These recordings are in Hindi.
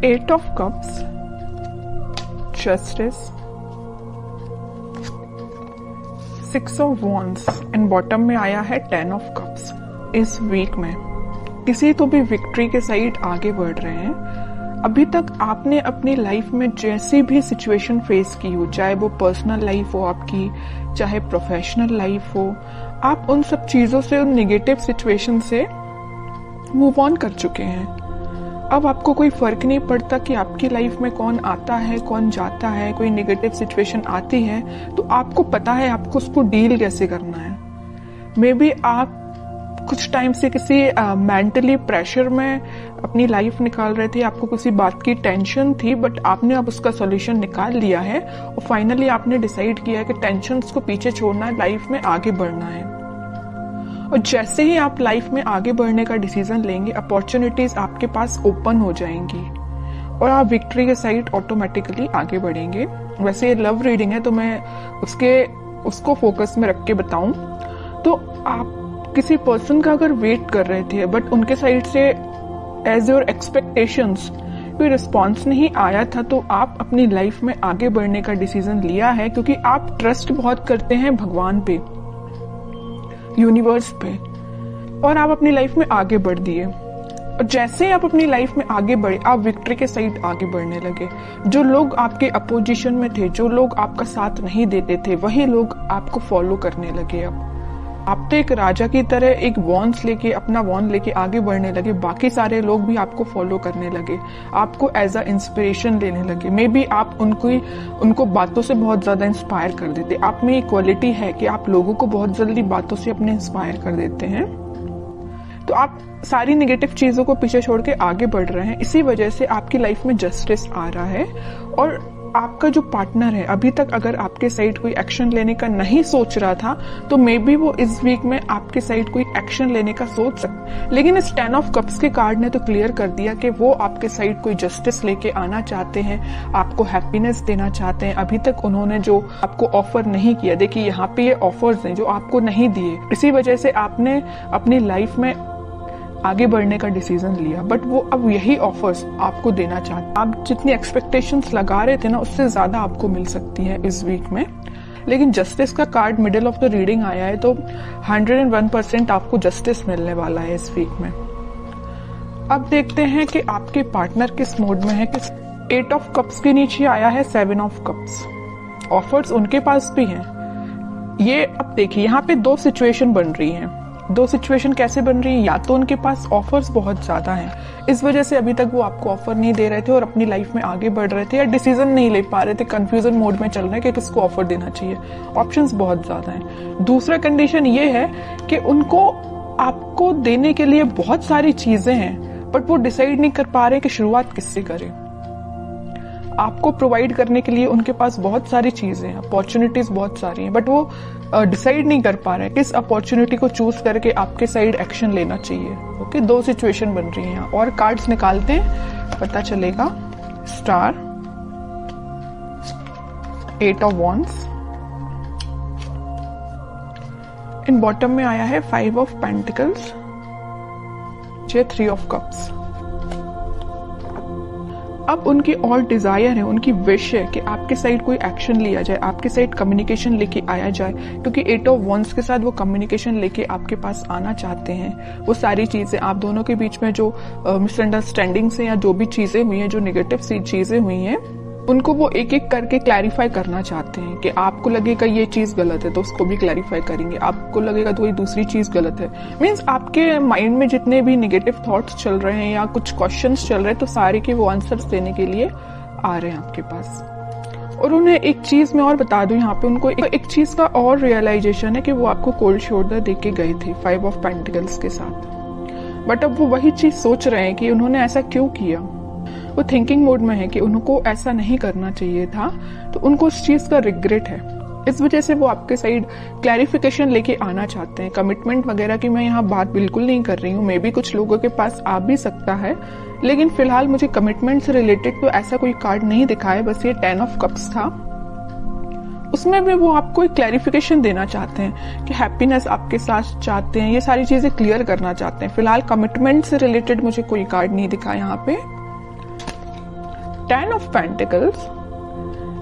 8 of Cups, Justice, 6 of Wands and bottom में आया है 10 of Cups। इस वीक में किसी तो भी विक्ट्री के साइड आगे बढ़ रहे हैं। अभी तक आपने अपनी लाइफ में जैसी भी सिचुएशन फेस की हो, चाहे वो पर्सनल लाइफ हो आपकी, चाहे प्रोफेशनल लाइफ हो, आप उन सब चीजों से, उन नेगेटिव सिचुएशन से मूव ऑन कर चुके हैं। अब आपको कोई फर्क नहीं पड़ता कि आपकी लाइफ में कौन आता है, कौन जाता है। कोई नेगेटिव सिचुएशन आती है तो आपको पता है आपको उसको डील कैसे करना है। मे बी आप कुछ टाइम से किसी मेंटली प्रेशर में अपनी लाइफ निकाल रहे थे, आपको किसी बात की टेंशन थी, बट आपने अब उसका सॉल्यूशन निकाल लिया है और फाइनली आपने डिसाइड किया है कि टेंशन्स को पीछे छोड़ना है, लाइफ में आगे बढ़ना है। और जैसे ही आप लाइफ में आगे बढ़ने का डिसीजन लेंगे, अपॉर्चुनिटीज आपके पास ओपन हो जाएंगी और आप विक्ट्री के साइड ऑटोमेटिकली आगे बढ़ेंगे। वैसे ये लव रीडिंग है तो मैं उसको फोकस में रख के बताऊं तो आप किसी पर्सन का अगर वेट कर रहे थे बट उनके साइड से एज योर एक्सपेक्टेशंस कोई रिस्पॉन्स नहीं आया था, तो आप अपनी लाइफ में आगे बढ़ने का डिसीजन लिया है क्योंकि आप ट्रस्ट बहुत करते हैं भगवान पे, यूनिवर्स पे, और आप अपनी लाइफ में आगे बढ़ दिए। और जैसे ही आप अपनी लाइफ में आगे बढ़े, आप विक्ट्री के साइड आगे बढ़ने लगे। जो लोग आपके अपोजिशन में थे, जो लोग आपका साथ नहीं देते थे, वही लोग आपको फॉलो करने लगे। अब आप तो एक राजा की तरह एक वॉन्स लेके, अपना वॉन्ड लेके आगे बढ़ने लगे। बाकी सारे लोग भी आपको फॉलो करने लगे, आपको एज अ इंस्पिरेशन लेने लगे। मे बी आप उनको बातों से बहुत ज्यादा इंस्पायर कर देते। आप में एक क्वालिटी है कि आप लोगों को बहुत जल्दी बातों से अपने इंस्पायर कर देते हैं। तो आप सारी नेगेटिव चीजों को पीछे छोड़ के आगे बढ़ रहे हैं। इसी वजह से आपकी लाइफ में जस्टिस आ रहा है। और आपका जो पार्टनर है, अभी तक अगर आपके साइड कोई एक्शन लेने का नहीं सोच रहा था तो मे बी वो इस वीक में आपके साइड कोई एक्शन लेने का सोच सकता। लेकिन इस 10 ऑफ कप्स के कार्ड ने तो क्लियर कर दिया कि वो आपके साइड कोई जस्टिस लेके आना चाहते हैं, आपको हैप्पीनेस देना चाहते हैं। अभी तक उन्होंने जो आपको ऑफर नहीं किया, देखिए यहाँ पे ये ऑफर्स हैं जो आपको नहीं दिए, इसी वजह से आपने अपनी लाइफ में आगे बढ़ने का डिसीजन लिया। बट वो अब यही ऑफर्स आपको देना चाहते। आप जितनी एक्सपेक्टेशंस लगा रहे थे ना, उससे ज्यादा आपको मिल सकती है इस वीक में। लेकिन जस्टिस का card middle of the reading आया है तो 101% आपको जस्टिस मिलने वाला है इस वीक में। अब देखते हैं कि आपके पार्टनर किस मोड में है। 8 ऑफ कप्स के नीचे आया है 7 ऑफ कप्स। ऑफर्स उनके पास भी हैं। ये अब देखिए यहाँ पे दो सिचुएशन बन रही हैं। दो सिचुएशन कैसे बन रही है? या तो उनके पास ऑफर्स बहुत ज्यादा हैं, इस वजह से अभी तक वो आपको ऑफर नहीं दे रहे थे और अपनी लाइफ में आगे बढ़ रहे थे, या डिसीजन नहीं ले पा रहे थे, कंफ्यूजन मोड में चल रहे हैं कि किसको ऑफर देना चाहिए। ऑप्शंस बहुत ज्यादा हैं। दूसरा कंडीशन ये है कि उनको आपको देने के लिए बहुत सारी चीजें हैं बट वो डिसाइड नहीं कर पा रहे कि शुरुआत किससे करें। आपको प्रोवाइड करने के लिए उनके पास बहुत सारी चीजें हैं, अपॉर्चुनिटीज बहुत सारी हैं, बट वो डिसाइड नहीं कर पा रहे हैं किस अपॉर्चुनिटी को चूज करके आपके साइड एक्शन लेना चाहिए। ओके, दो सिचुएशन बन रही हैं। और कार्ड्स निकालते हैं, पता चलेगा। Star, 8 of wands, in bottom में आया है 5 ऑफ पेंटिकल्स, 3 ऑफ कप्स। अब उनकी और डिजायर है, उनकी विश है कि आपके साइड कोई एक्शन लिया जाए, आपके साइड कम्युनिकेशन लेके आया जाए, क्योंकि 8 ऑफ वॉन्ड्स के साथ वो कम्युनिकेशन लेके आपके पास आना चाहते हैं। वो सारी चीजें आप दोनों के बीच में जो मिसअंडरस्टैंडिंग्स हैं या जो भी चीजें हुई हैं, जो नेगेटिव चीजें हुई हैं, उनको वो एक एक करके क्लैरिफाई करना चाहते हैं। कि आपको लगेगा ये चीज गलत है तो उसको भी क्लैरिफाई करेंगे, आपको लगेगा तो ये दूसरी चीज गलत है। मीन्स आपके माइंड में जितने भी नेगेटिव थॉट्स चल रहे हैं या कुछ क्वेश्चंस चल रहे हैं, तो सारे के वो आंसर्स देने के लिए आ रहे हैं आपके पास। और उन्हें एक चीज मैं और बता दूं, यहाँ पे उनको एक चीज का और रियलाइजेशन है कि वो आपको कोल्ड शोल्डर दे के गए थे 5 ऑफ पेंटिकल्स के साथ, बट अब वो वही चीज सोच रहे हैं कि उन्होंने ऐसा क्यों किया। वो थिंकिंग मोड में है कि उनको ऐसा नहीं करना चाहिए था, तो उनको उस चीज का रिग्रेट है। इस वजह से वो आपके साइड क्लैरिफिकेशन लेके आना चाहते हैं। कमिटमेंट वगैरह की मैं यहाँ बात बिल्कुल नहीं कर रही हूँ, मे बी कुछ लोगों के पास आ भी सकता है, लेकिन फिलहाल मुझे कमिटमेंट से रिलेटेड तो ऐसा कोई कार्ड नहीं दिखा है। बस ये 10 ऑफ कप्स था, उसमें भी वो आपको एक क्लैरिफिकेशन देना चाहते हैं कि हैप्पीनेस आपके साथ चाहते हैं, ये सारी चीजें क्लियर करना चाहते हैं। फिलहाल कमिटमेंट से रिलेटेड मुझे कोई कार्ड नहीं दिखा यहाँ पे। 10 ऑफ पेंटिकल्स,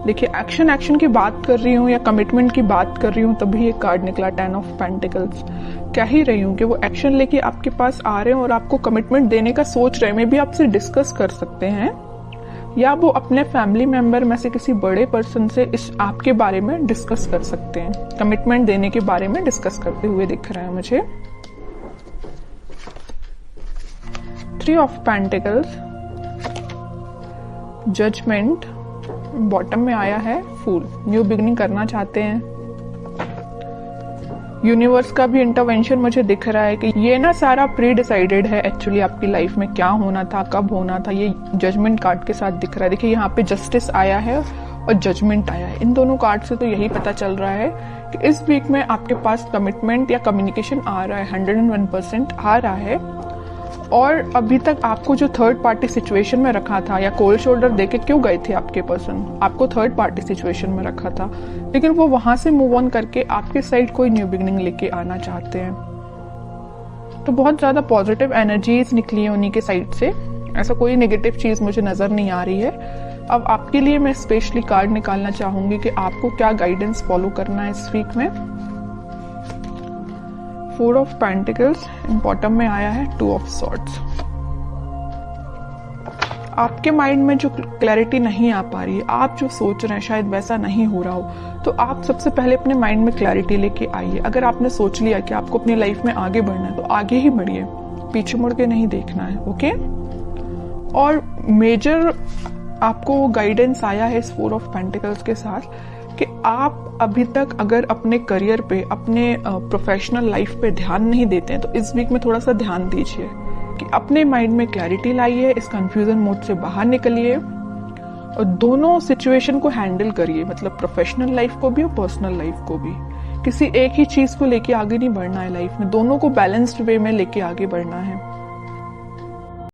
देखिए एक्शन की बात कर रही हूँ या कमिटमेंट की बात कर रही हूँ तभी ये कार्ड निकला 10 ऑफ पेंटिकल्स। कह ही रही हूँ कि वो एक्शन लेके आपके पास आ रहे हैं और आपको कमिटमेंट देने का सोच रहे हैं। मे भी आपसे डिस्कस कर सकते हैं या वो अपने फैमिली मेंबर में से किसी बड़े पर्सन से इस आपके बारे में डिस्कस कर सकते हैं, कमिटमेंट देने के बारे में डिस्कस करते हुए दिख रहा है मुझे। 3 ऑफ पेंटिकल्स, जजमेंट, बॉटम में आया है फूल, न्यू बिगनिंग करना चाहते हैं। यूनिवर्स का भी इंटरवेंशन मुझे दिख रहा है कि ये ना सारा प्री डिसाइडेड है एक्चुअली आपकी लाइफ में क्या होना था, कब होना था, ये जजमेंट कार्ड के साथ दिख रहा है। देखिए यहाँ पे जस्टिस आया है और जजमेंट आया है। इन दोनों कार्ड से तो यही पता चल रहा है कि इस वीक में आपके पास कमिटमेंट या कम्युनिकेशन आ रहा है, 101% आ रहा है। और अभी तक आपको जो थर्ड पार्टी सिचुएशन में रखा था या कोल्ड शोल्डर देके क्यों गए थे आपके पर्सन, आपको थर्ड पार्टी सिचुएशन में रखा था, लेकिन वो वहां से मूव ऑन करके आपके साइड कोई न्यू बिगनिंग लेके आना चाहते हैं। तो बहुत ज्यादा पॉजिटिव एनर्जीज निकली है उन्हीं के साइड से, ऐसा कोई नेगेटिव चीज मुझे नजर नहीं आ रही है। अब आपके लिए मैं स्पेशली कार्ड निकालना चाहूंगी कि आपको क्या गाइडेंस फॉलो करना है इस वीक में। 4 ऑफ पेंटिकल्स, बॉटम में आया है 2 ऑफ सॉर्ड्स। आपके माइंड में जो क्लैरिटी नहीं आ पा रही है, आप जो सोच रहे हैं शायद वैसा नहीं हो रहा हो, तो आप सबसे पहले अपने माइंड में क्लैरिटी लेके आइए। अगर आपने सोच लिया कि आपको अपनी लाइफ में आगे बढ़ना है तो आगे ही बढ़िए, पीछे मुड़ के नहीं देखना है, ओके। और मेजर आपको गाइडेंस आया है इस 4 ऑफ पेंटिकल्स के साथ कि आप अभी तक अगर अपने करियर पे, अपने प्रोफेशनल लाइफ पे ध्यान नहीं देते हैं तो इस वीक में थोड़ा सा ध्यान dीजिए कि अपने माइंड में क्लैरिटी लाइए, इस कंफ्यूजन मोड से बाहर निकलिए और दोनों सिचुएशन को हैंडल करिए, मतलब प्रोफेशनल लाइफ को भी और पर्सनल लाइफ को भी। किसी एक ही चीज को लेके आगे नहीं बढ़ना है लाइफ में, दोनों को बैलेंस्ड वे में लेके आगे बढ़ना है।